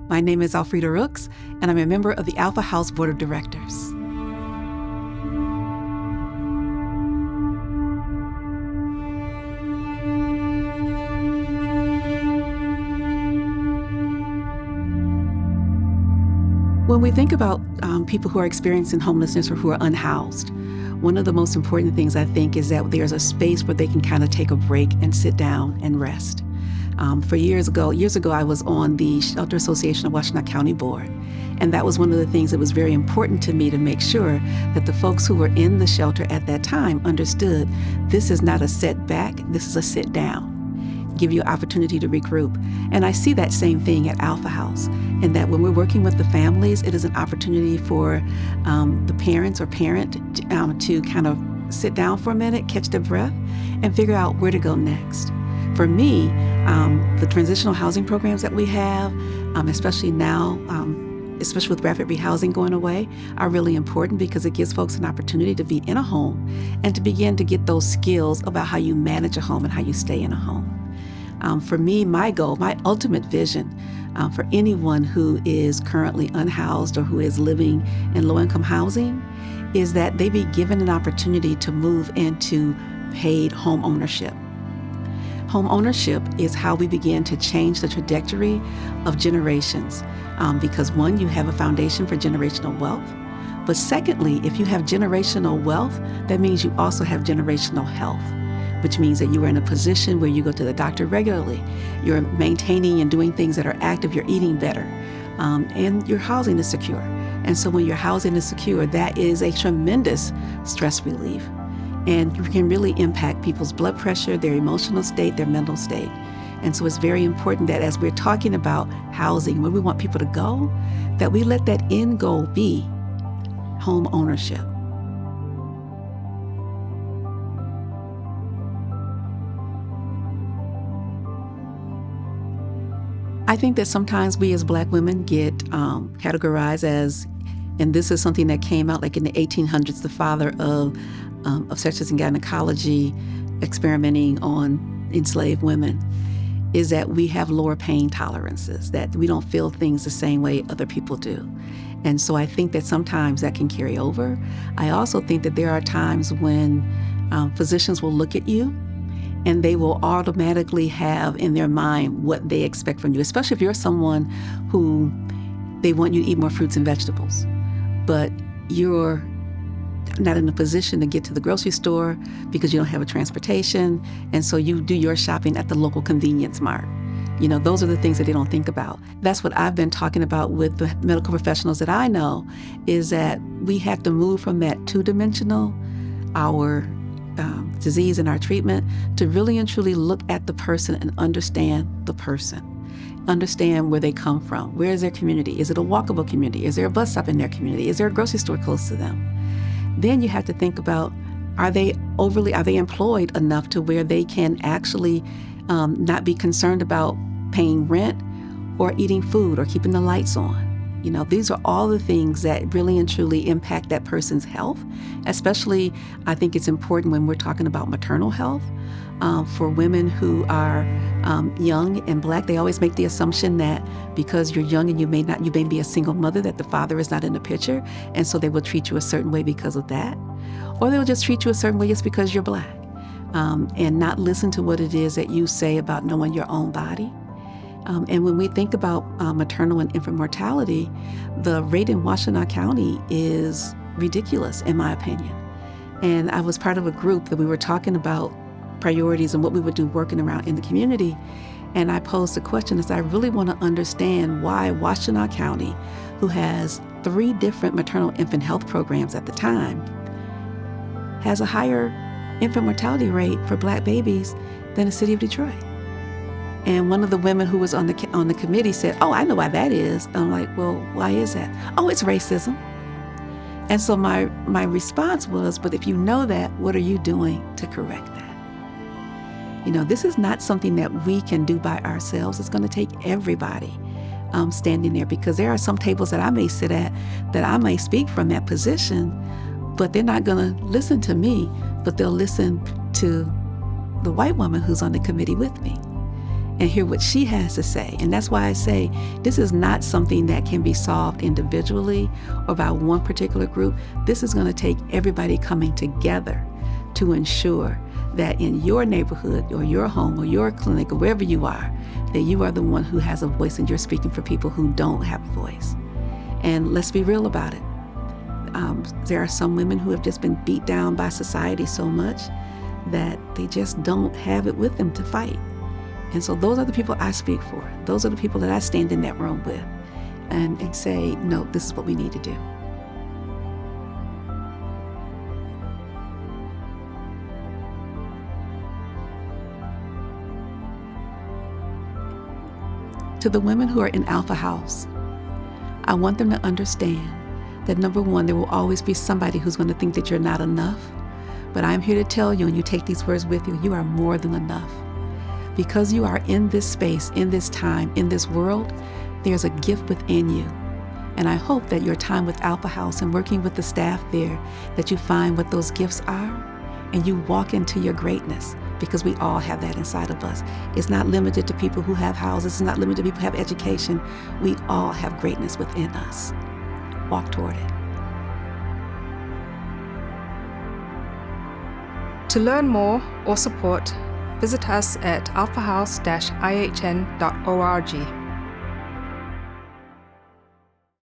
My name is Alfreda Rooks, and I'm a member of the Alpha House Board of Directors. When we think about people who are experiencing homelessness or who are unhoused, one of the most important things I think is that there's a space where they can kind of take a break and sit down and rest. Years ago, I was on the Shelter Association of Washtenaw County Board, and that was one of the things that was very important to me to make sure that the folks who were in the shelter at that time understood this is not a setback, this is a sit down. Give you an opportunity to regroup. And I see that same thing at Alpha House, in that when we're working with the families, it is an opportunity for the parents or parent to kind of sit down for a minute, catch their breath, and figure out where to go next. For me, the transitional housing programs that we have, especially now, especially with rapid rehousing going away, are really important because it gives folks an opportunity to be in a home and to begin to get those skills about how you manage a home and how you stay in a home. For me, my goal, my ultimate vision for anyone who is currently unhoused or who is living in low-income housing is that they be given an opportunity to move into paid home ownership. Home ownership is how we begin to change the trajectory of generations because one, you have a foundation for generational wealth. But secondly, if you have generational wealth, that means you also have generational health, which means that you are in a position where you go to the doctor regularly, you're maintaining and doing things that are active, you're eating better, and your housing is secure. And so when your housing is secure, that is a tremendous stress relief. And you can really impact people's blood pressure, their emotional state, their mental state. And so it's very important that as we're talking about housing, where we want people to go, that we let that end goal be home ownership. I think that sometimes we as Black women get categorized as, and this is something that came out like in the 1800s, the father of obstetrics and gynecology experimenting on enslaved women, is that we have lower pain tolerances, that we don't feel things the same way other people do. And so I think that sometimes that can carry over. I also think that there are times when physicians will look at you and they will automatically have in their mind what they expect from you, especially if you're someone who they want you to eat more fruits and vegetables, but you're not in a position to get to the grocery store because you don't have a transportation, and so you do your shopping at the local convenience mart. You know, those are the things that they don't think about. That's what I've been talking about with the medical professionals that I know, is that we have to move from that two-dimensional, our disease and our treatment, to really and truly look at the person and understand the person. Understand where they come from. Where is their community? Is it a walkable community? Is there a bus stop in their community? Is there a grocery store close to them? Then you have to think about, are they employed enough to where they can actually not be concerned about paying rent or eating food or keeping the lights on? You know, these are all the things that really and truly impact that person's health. Especially, I think it's important when we're talking about maternal health. For women who are young and Black, they always make the assumption that because you're young and you may be a single mother, that the father is not in the picture, and so they will treat you a certain way because of that. Or they'll just treat you a certain way just because you're Black, and not listen to what it is that you say about knowing your own body. And when we think about maternal and infant mortality, the rate in Washtenaw County is ridiculous, in my opinion. And I was part of a group that we were talking about priorities and what we would do working around in the community. And I posed the question, is I really want to understand why Washtenaw County, who has 3 different maternal infant health programs at the time, has a higher infant mortality rate for Black babies than the city of Detroit. And one of the women who was on the committee said, "Oh, I know why that is." And I'm like, "Well, why is that?" "Oh, it's racism." And so my response was, "But if you know that, what are you doing to correct that?" You know, this is not something that we can do by ourselves. It's going to take everybody standing there, because there are some tables that I may sit at that I may speak from that position, but they're not going to listen to me, but they'll listen to the white woman who's on the committee with me. and hear what she has to say. And that's why I say this is not something that can be solved individually or by one particular group. This is going to take everybody coming together to ensure that in your neighborhood or your home or your clinic or wherever you are, that you are the one who has a voice and you're speaking for people who don't have a voice. And let's be real about it. There are some women who have just been beat down by society so much that they just don't have it with them to fight. And so those are the people I speak for. Those are the people that I stand in that room with and say, no, this is what we need to do. To the women who are in Alpha House, I want them to understand that number one, there will always be somebody who's going to think that you're not enough. But I'm here to tell you, and you take these words with you, you are more than enough. Because you are in this space, in this time, in this world, there's a gift within you. And I hope that your time with Alpha House and working with the staff there, that you find what those gifts are and you walk into your greatness, because we all have that inside of us. It's not limited to people who have houses. It's not limited to people who have education. We all have greatness within us. Walk toward it. To learn more or support, visit us at alphahouse-ihn.org.